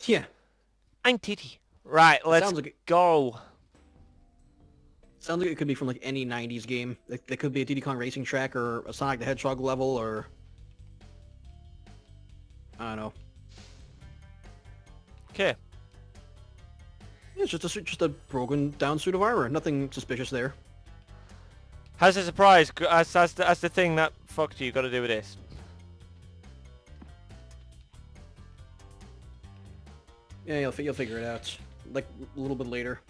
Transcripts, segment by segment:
Yeah. I'm titty. Right, let's go. Sounds like it could be from like any 90s game. It could be a Diddy Kong Racing track or a Sonic the Hedgehog level or... I don't know. Okay. It's just a broken down suit of armor. Nothing suspicious there. How's the surprise? As the thing that fucked you got to do with this? Yeah, you'll figure it out. Like a little bit later.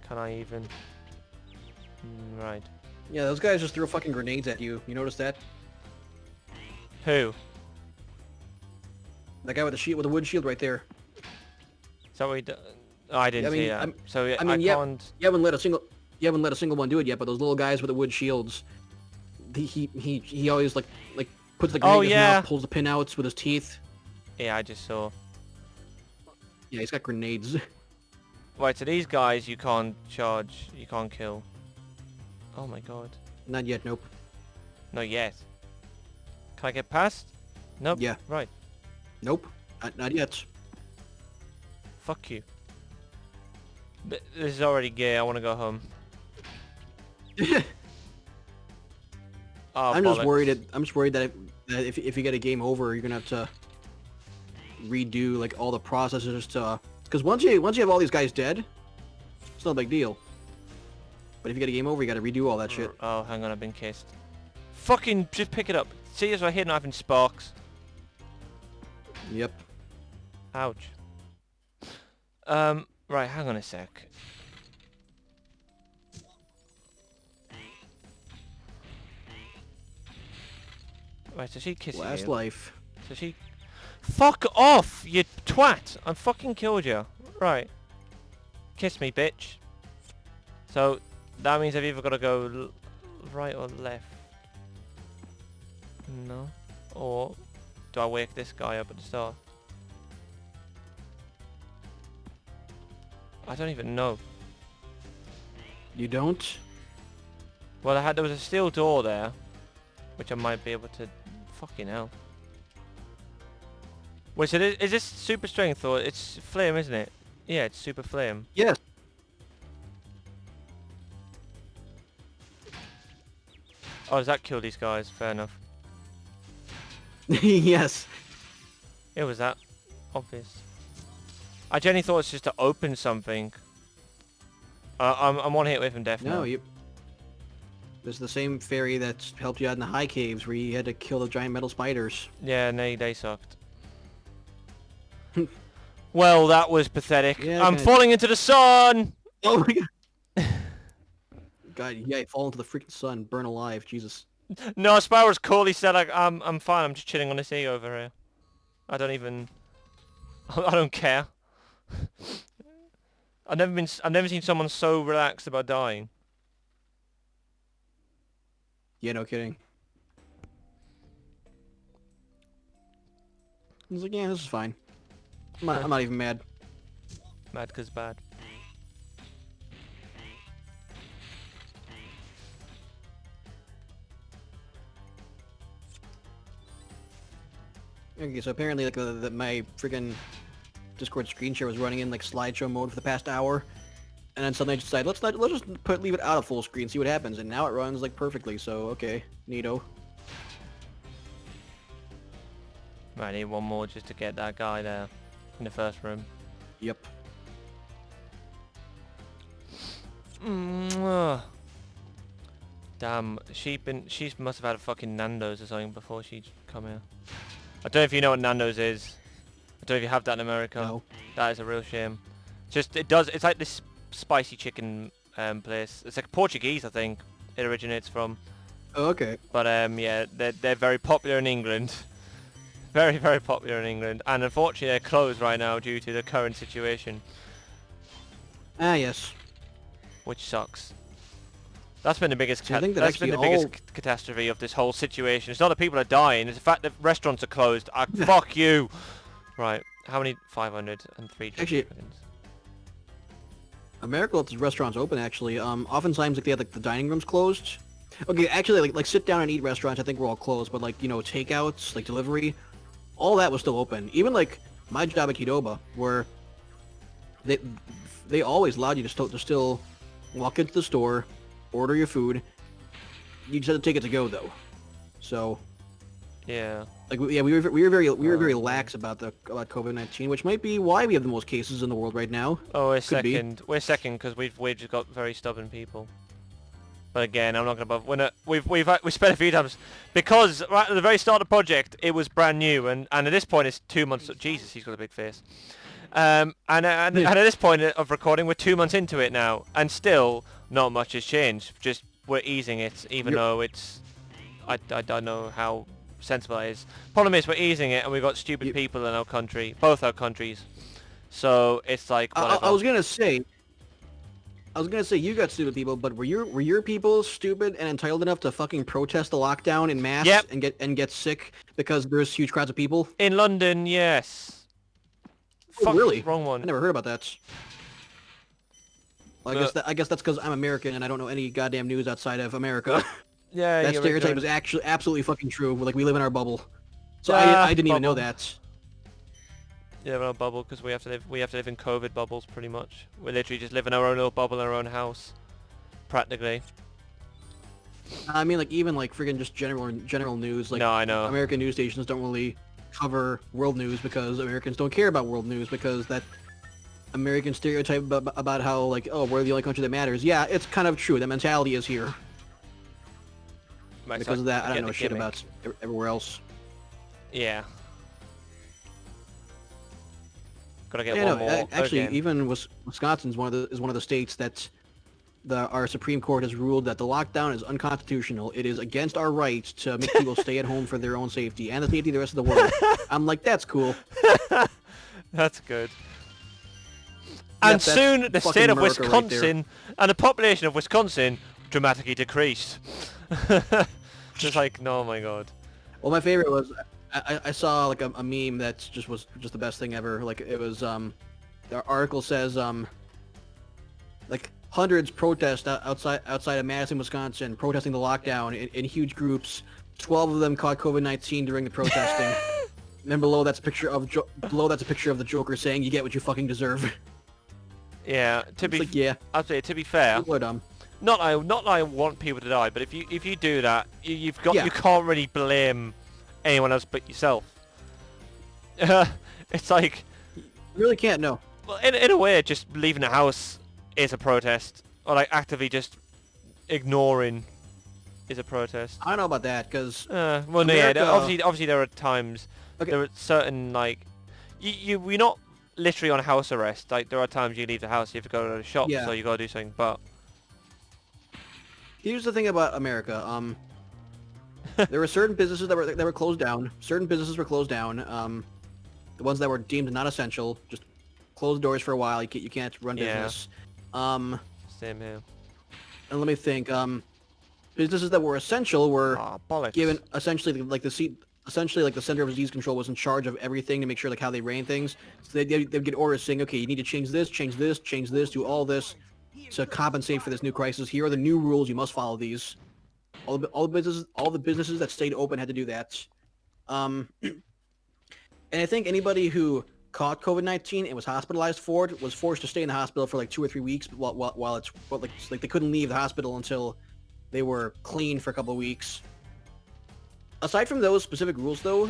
Can I even? Right. Yeah, those guys just threw fucking grenades at you. You notice that? Who? That guy with the wood shield right there. Is that what he Oh, I didn't see that. So I can't... You haven't let a single one do it yet, but those little guys with the wood shields, he always like puts the grenade in his mouth, pulls the pin out with his teeth. Yeah, I just saw. Yeah, he's got grenades. Right, so these guys you can't charge, you can't kill. Oh my god. Not yet, nope. Not yet. Can I get past? Nope. Yeah. Right. Nope. Not yet. Fuck you. This is already gay, I want to go home. Oh, I'm bollocks. just worried that if you get a game over, you're gonna have to redo like all the processes to, because once you have all these guys dead, it's not a big deal. But if you get a game over, you gotta redo all that shit. Oh, hang on, I've been kissed. Fucking just pick it up. See as I hit and having sparks. Yep. Ouch. Right, hang on a sec. Right, so she kisses Last you. life. So she... Fuck off, you twat! I fucking killed you. Right. Kiss me, bitch. So, that means I've either got to go right or left. No. Or, do I wake this guy up at the start? I don't even know. You don't? Well, there was a steel door there, which I might be able to... Fucking hell. Wait, so is this super strength or it's flame, isn't it? Yeah, it's super flame. Yes. Oh, does that kill these guys? Fair enough. Yes. It was that obvious. I genuinely thought it's just to open something. I'm one hit away from death now. No, This is the same fairy that helped you out in the high caves where you had to kill the giant metal spiders. Yeah, they sucked. Well, that was pathetic. Yeah, I'm falling into the sun! Oh my god. God, yeah, you fall into the freaking sun, burn alive, Jesus. No, Spyro's cool. He said, like, I'm fine. I'm just chilling on the sea over here. I don't even... I don't care. I've never seen someone so relaxed about dying. Yeah, no kidding. He's like, yeah, this is fine. I'm not even mad. Mad 'cause bad. Okay, so apparently, like, my freaking Discord screen share was running in like slideshow mode for the past hour, and then suddenly I decided let's just leave it out of full screen, see what happens, and now it runs like perfectly. So okay, neato. Right, I need one more just to get that guy there in the first room. Yep. Damn, she must have had a fucking Nando's or something before she come here. I don't know if you know what Nando's is. I don't know if you have that in America. No. That is a real shame. It's like this spicy chicken place. It's like Portuguese, I think it originates from. Oh, okay. But yeah, they're very popular in England. Very, very popular in England. And unfortunately they're closed right now due to the current situation. Ah, yes. Which sucks. That's been the biggest biggest catastrophe of this whole situation. It's not that people are dying, it's the fact that restaurants are closed. Fuck you! Right, how many? 503 Actually, seconds. America lets restaurants open, actually. Oftentimes, like, they have, like, the dining rooms closed. Okay, actually, like sit down and eat restaurants, I think we're all closed, but, like, you know, takeouts, like, delivery, all that was still open. Even like my job at Qdoba, where they always allowed you to still walk into the store, order your food. You just had to take it to go though. So yeah, like we were very lax about COVID-19, which might be why we have the most cases in the world right now. Oh, we're second. We're second because we've just got very stubborn people. But again, I'm not gonna bother. We spent a few times because right at the very start of the project, it was brand new, and at this point it's 2 months. Jesus, he's got a big face. And at this point of recording, we're 2 months into it now, and still not much has changed. Just we're easing it, even though it's I don't know how sensible that is. Problem is we're easing it, and we've got stupid people in our country, both our countries. So it's like whatever. I was gonna say you got stupid people, but were your people stupid and entitled enough to fucking protest the lockdown in mass and get sick because there's huge crowds of people? In London, yes. Oh, Fuck, really? Wrong one. I never heard about that. Well, I guess that's because I'm American and I don't know any goddamn news outside of America. Yeah, that stereotype is actually absolutely fucking true. Like we live in our bubble, so I didn't even know that. Yeah, we're in a bubble because we have to live in COVID bubbles pretty much. We literally just live in our own little bubble in our own house, practically. I mean, like even like freaking just general news. Like no, I know. American news stations don't really cover world news because Americans don't care about world news because that American stereotype about how like, oh, we're the only country that matters. Yeah, it's kind of true. That mentality is here. Because of that, I don't know shit about everywhere else. Yeah. Gotta get one more. Actually, even Wisconsin's one of the states that our Supreme Court has ruled that the lockdown is unconstitutional. It is against our right to make people stay at home for their own safety and the safety of the rest of the world. I'm like, that's cool. That's good. And soon the state of Wisconsin and the population of Wisconsin dramatically decreased. Just like, no, oh my god. Well, my favorite was I saw like a meme that was the best thing ever. Like it was the article says like hundreds protest outside of Madison, Wisconsin, protesting the lockdown in huge groups. 12 of them caught COVID-19 during the protesting. And then below that's a picture of the Joker saying, "You get what you fucking deserve." Yeah, I'd say to be fair. People are dumb. Not that I want people to die, but if you do that, you can't really blame anyone else but yourself. It's like you really can't. No. Well, in a way, just leaving the house is a protest, or like actively just ignoring is a protest. I don't know about that because well, no, yeah, obviously there are times there are certain like we're not literally on house arrest. Like there are times you leave the house, you have to go to the shop, so you gotta do something, but. Here's the thing about America. There were certain businesses that were closed down. Certain businesses were closed down. The ones that were deemed not essential just closed doors for a while. You can't run business. Same here. And let me think. Businesses that were essential were given essentially like the Center of Disease Control was in charge of everything to make sure like how they ran things. So they'd get orders saying, okay, you need to change this, do all this. To compensate for this new crisis, here are the new rules. You must follow these. All the businesses that stayed open had to do that. And I think anybody who caught COVID-19 and was hospitalized for it was forced to stay in the hospital for like 2 or 3 weeks while they couldn't leave the hospital until they were clean for a couple of weeks. Aside from those specific rules, though,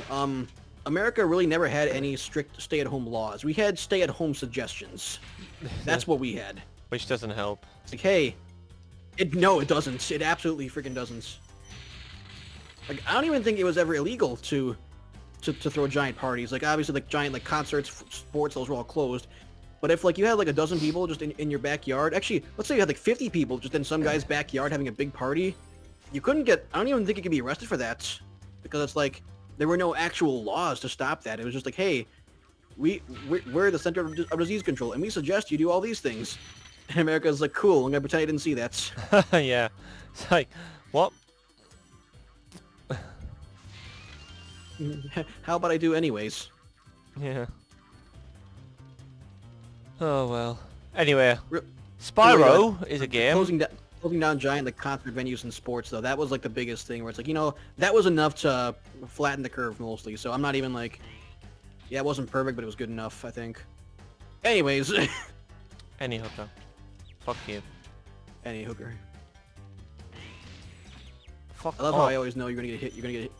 America really never had any strict stay-at-home laws. We had stay-at-home suggestions. That's what we had. Which doesn't help. It's like, hey, no, it doesn't. It absolutely freaking doesn't. Like, I don't even think it was ever illegal to throw giant parties. Like, obviously, like giant like concerts, sports, those were all closed. But if like you had like a dozen people just in your backyard, actually, let's say you had like 50 people just in some guy's backyard having a big party, you couldn't get. I don't even think you could be arrested for that, because it's like there were no actual laws to stop that. It was just like, hey, we're the Center of Disease Control, and we suggest you do all these things. And America's like, cool, I'm gonna pretend I didn't see that. Yeah. It's like, what? How about I do anyways? Yeah. Oh well. Anyway, Spyro is a game. closing down giant like concert venues and sports though. That was like the biggest thing where it's like, you know, that was enough to flatten the curve mostly. So I'm not even like, yeah, it wasn't perfect, but it was good enough, I think. Anyways, Any hooker. Fuck you. any hooker. Fuck I love off. how I always know you're gonna get hit. You're gonna get hit.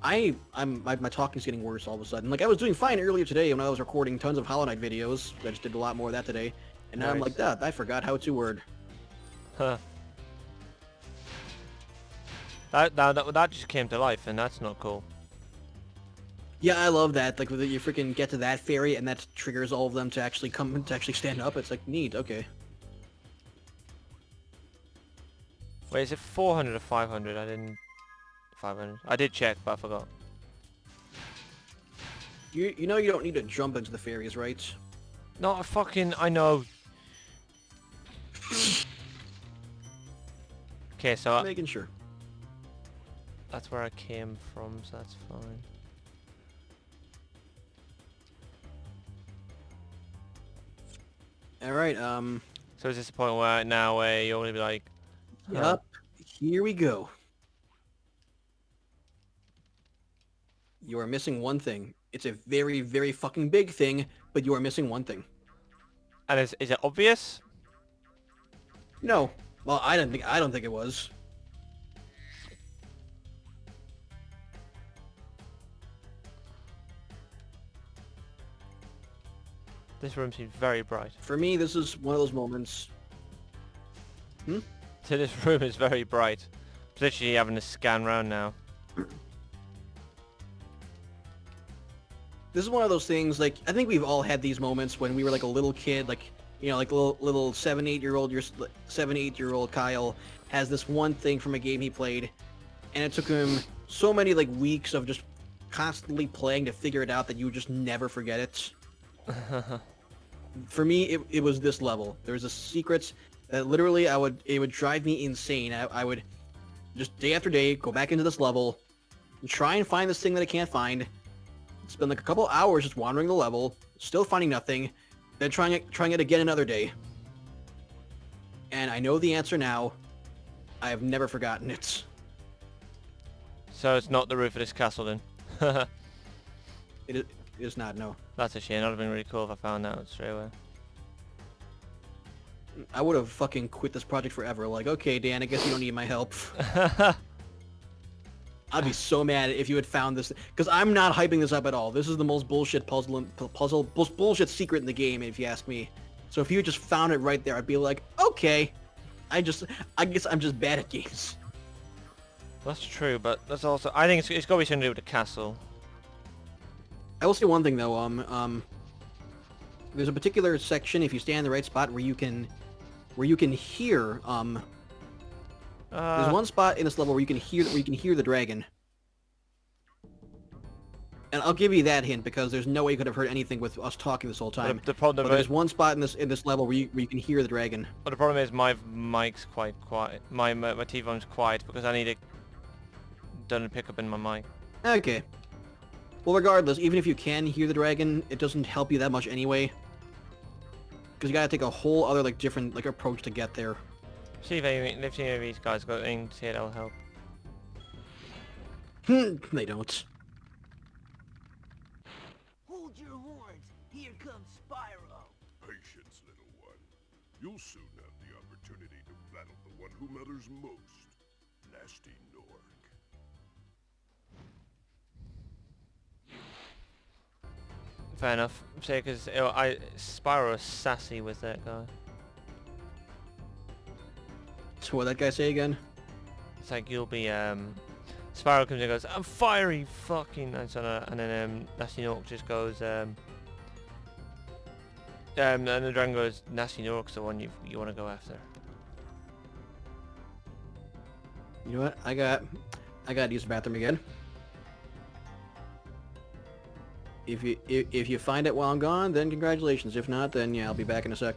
My talking's getting worse all of a sudden. Like I was doing fine earlier today when I was recording tons of Hollow Knight videos. I just did a lot more of that today, and now I'm like, that I forgot how to word. Huh. That just came to life, and that's not cool. Yeah, I love that. Like, you freaking get to that fairy, and that triggers all of them to actually come to actually stand up. It's like neat. Okay. Wait, is it 400 or 500? I didn't. 500. I did check, but I forgot. You know you don't need to jump into the fairies, right? Not a fucking. I know. Okay, so Making sure. that's where I came from, so that's fine. All right. So is this the point where now you're gonna be like, Yep. Here we go. You are missing one thing. It's a very, very fucking big thing, but you are missing one thing. and is it obvious? No. Well, I don't think it was. This room seems very bright. For me, this is one of those moments. So this room is very bright. I'm literally having to scan around now. This is one of those things, like, I think we've all had these moments when we were like a little kid, like, you know, like little 7-8-year-old Kyle has this one thing from a game he played, and it took him so many like weeks of just constantly playing to figure it out that you would just never forget it. For me, it was this level. There was a secret that literally it would drive me insane. I would just day after day go back into this level and try and find this thing that I can't find. Spend like a couple hours just wandering the level, still finding nothing, then trying it again another day. And I know the answer now. I have never forgotten it. So it's not the roof of this castle then. It is not, no. That's a shame. That would have been really cool if I found that out straight away. I would have fucking quit this project forever. Like, okay, Dan, I guess you don't need my help. I'd be so mad if you had found this, because I'm not hyping this up at all. This is the most bullshit most bullshit secret in the game, if you ask me. So if you had just found it right there, I'd be like, okay. I guess I'm just bad at games. That's true, but that's also. I think it's got to be something to do with the castle. I will say one thing though. There's a particular section if you stand in the right spot where you can hear. There's one spot in this level where you can hear the dragon. And I'll give you that hint because there's no way you could have heard anything with us talking this whole time. The problem there's one spot in this level where you can hear the dragon. But the problem is my mic's quite quiet. My TV volume's quiet because I need it done and pick up in my mic. Okay. Well, regardless, even if you can hear the dragon, it doesn't help you that much anyway. Because you gotta take a whole other like different like approach to get there. See if any of these guys got anything to say that'll help. They don't. Hold your horns. Here comes Spyro. Patience, little one. You'll soon have the opportunity to battle the one who matters most. Nasty Nork. Fair enough. Say because Spyro is sassy with that guy. So what that guy say again? It's like you'll be Spyro comes in and goes, I'm fiery fucking and then Nasty Nork just goes and the dragon goes, Nasty Nork's the one you want to go after. You know what? I got to use the bathroom again. If you find it while I'm gone, then congratulations. If not, then yeah, I'll be back in a sec.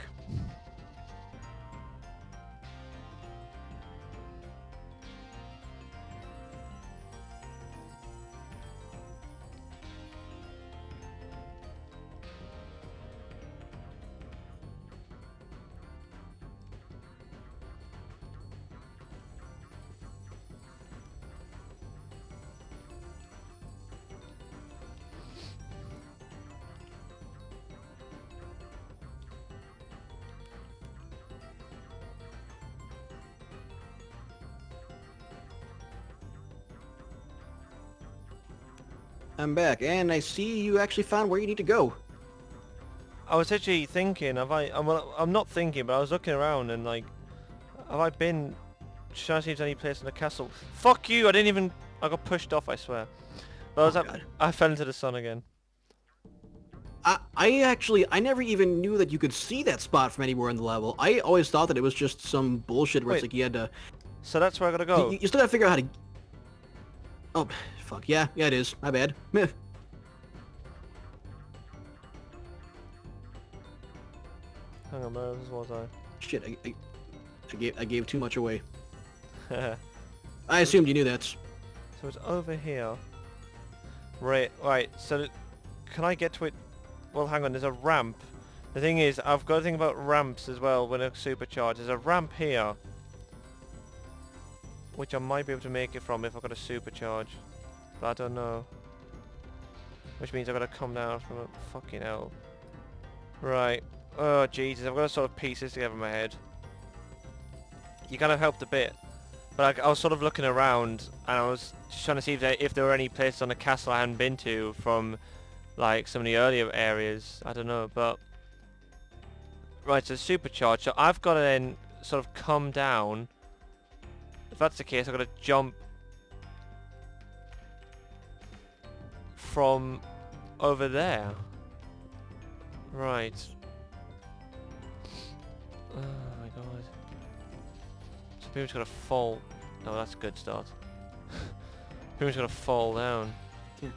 I'm back, and I see you actually found where you need to go. I was actually thinking, well, I'm not thinking, but I was looking around and like, have I been trying to see if there's any place in the castle? Fuck you! I didn't even. I got pushed off. I swear. But I fell into the sun again. I never even knew that you could see that spot from anywhere in the level. I always thought that it was just some bullshit where it's like you had to... So that's where I gotta go? You still gotta figure out how to... Oh, fuck. Yeah, it is. My bad. Meh. Hang on, where was I? Shit, I gave too much away. I assumed you knew that. So it's over here. Right, so can I get to it? Well, hang on, there's a ramp. The thing is, I've got to think about ramps as well when I supercharge. There's a ramp here, which I might be able to make it from if I've got a supercharge. But I don't know. Which means I've got to come down from it. Fucking hell. Right. Oh, Jesus, I've got to sort of piece this together in my head. You kind of helped a bit. But I was sort of looking around, and I was just trying to see if there were any places on the castle I hadn't been to from, like, some of the earlier areas. I don't know, but... Right, so supercharge. So I've got to then sort of come down. If that's the case, I've got to jump from over there. Right. Oh my god. So people just gotta fall. No, that's a good start. People just gotta fall down a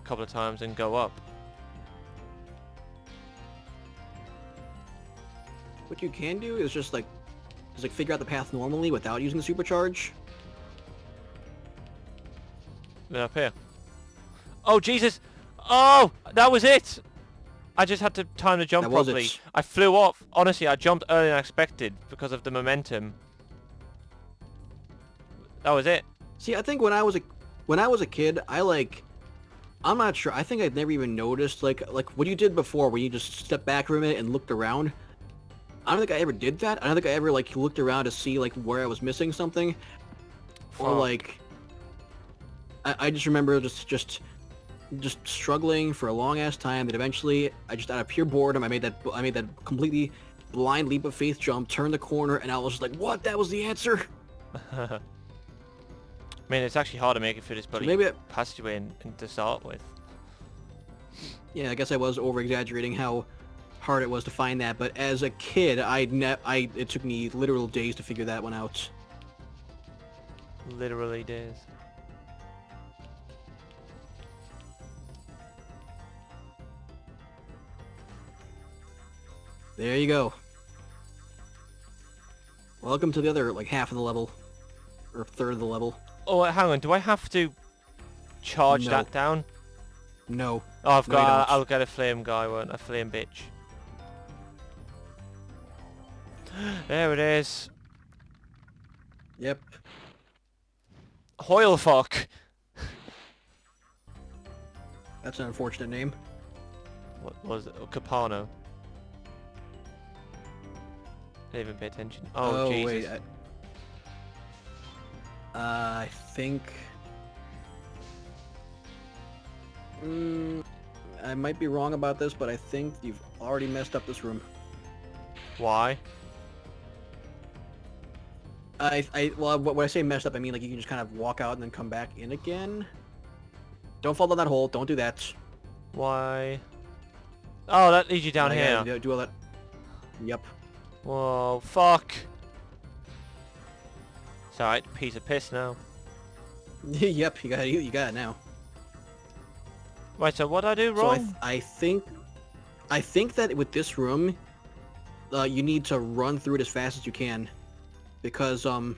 couple of times and go up. What you can do is just figure out the path normally without using the supercharge. Then up here. Oh Jesus! Oh, that was it. I just had to time the jump properly. I flew off. Honestly, I jumped earlier than I expected because of the momentum. That was it. See, I think when I was a kid, I'm not sure. I think I'd never even noticed like what you did before, when you just stepped back for a minute and looked around. I don't think I ever did that. I don't think I ever looked around to see where I was missing something, or I just remember just struggling for a long ass time. That eventually, I just out of pure boredom, I made that completely blind leap of faith jump, turned the corner, and I was just like, "What? That was the answer." I mean, it's actually hard to make it through this bloody passageway and to start with. Yeah, I guess I was over-exaggerating how hard it was to find that, but as a kid, it took me literal days to figure that one out. Literally days. There you go. Welcome to the other half of the level, or third of the level. Oh, hang on. Do I have to charge that down? No. Oh, I'll get a flame guy, won't I? A flame bitch. There it is. Yep. Hoyle fuck. That's an unfortunate name. What was it? Oh, Capano. I didn't even pay attention. Oh, Jesus. Wait. I think... I might be wrong about this, but I think you've already messed up this room. Why? Well, when I say messed up, I mean you can just kind of walk out and then come back in again. Don't fall down that hole. Don't do that. Why? Oh, that leads you down here. Yeah, do all that. Yep. Whoa, fuck. It's alright, piece of piss now. Yep, you got it now. Right, so what did I do wrong? So I think that with this room, you need to run through it as fast as you can, because those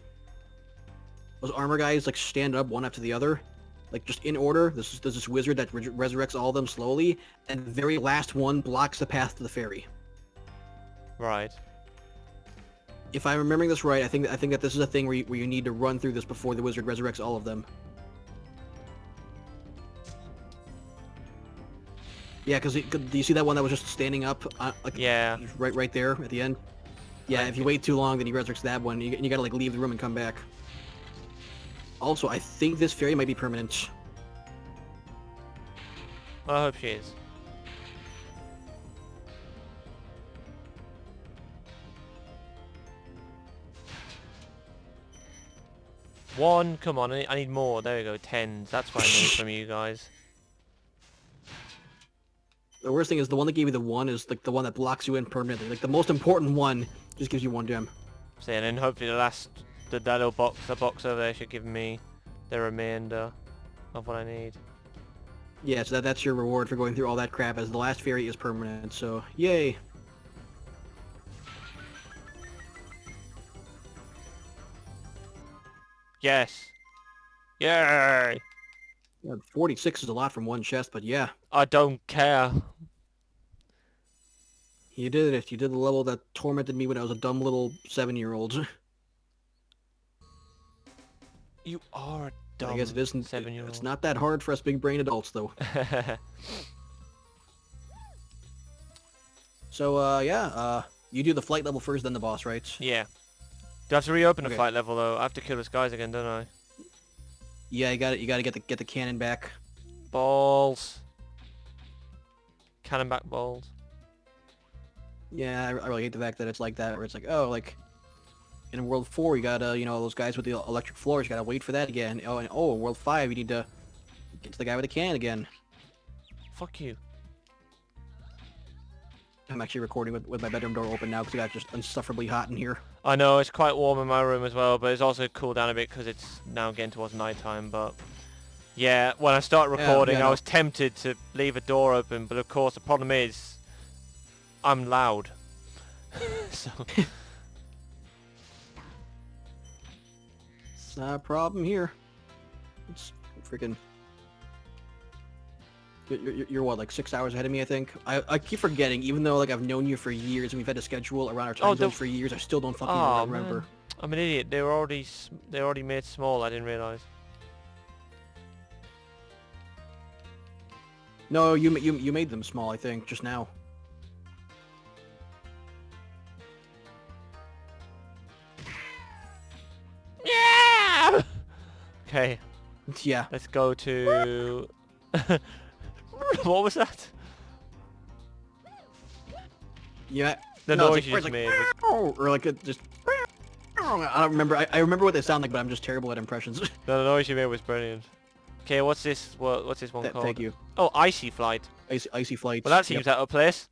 armor guys stand up one after the other, just in order. There's this wizard that resurrects all of them slowly, and the very last one blocks the path to the ferry. Right. If I'm remembering this right, I think that this is a thing where you need to run through this before the wizard resurrects all of them. Yeah, because do you see that one that was just standing up? Yeah. Right there at the end. Yeah, if you wait too long, then he resurrects that one. You gotta leave the room and come back. Also, I think this ferry might be permanent. Well, I hope she is. One, come on, I need more. There we go, 10s. That's what I need from you guys. The worst thing is the one that gave you the 1 is like the one that blocks you in permanently. Like the most important one just gives you 1 gem. So, and then hopefully that little box, the box over there should give me the remainder of what I need. Yeah, so that's your reward for going through all that crap, as the last fairy is permanent, so yay! Yes! Yay! Yeah, 46 is a lot from one chest, but yeah. I don't care. You did it. You did the level that tormented me when I was a dumb little 7-year-old. You are a dumb I guess it isn't. 7-year-old. It's not that hard for us big brain adults, though. So, yeah, you do the flight level first, then the boss, right? Yeah. Do I have to reopen the Okay. fight level though? I have to kill those guys again, don't I? Yeah, you gotta get the cannon back. Balls. Cannon back balls. Yeah, I really hate the fact that it's like that, where it's like, oh, like, in World 4, you gotta, you know, those guys with the electric floors, you gotta wait for that again. Oh, and oh, in World 5, you need to get to the guy with the cannon again. Fuck you. I'm actually recording with my bedroom door open now because it got just insufferably hot in here. I know, it's quite warm in my room as well, but it's also cooled down a bit because it's now getting towards night time, but... Yeah, when I started recording, I was tempted to leave a door open, but of course the problem is... I'm loud. So... It's not a problem here. It's freaking... You're what, like 6 hours ahead of me, I think? I keep forgetting, even though like I've known you for years and we've had to schedule around our time zones for years, I still don't fucking remember. Man. I'm an idiot. They were already made small, I didn't realise. No, you made them small, I think, just now. Yeah! Okay, Yeah. let's go to... What was that? Yeah. The no, noise you just like, made was... or like it just... I don't remember. I remember what they sound like, but I'm just terrible at impressions. No, the noise you made was brilliant. Okay, what's this? What's this one called? Thank you. Oh, Icy Flight. Icy Flight. Well, that seems out of place.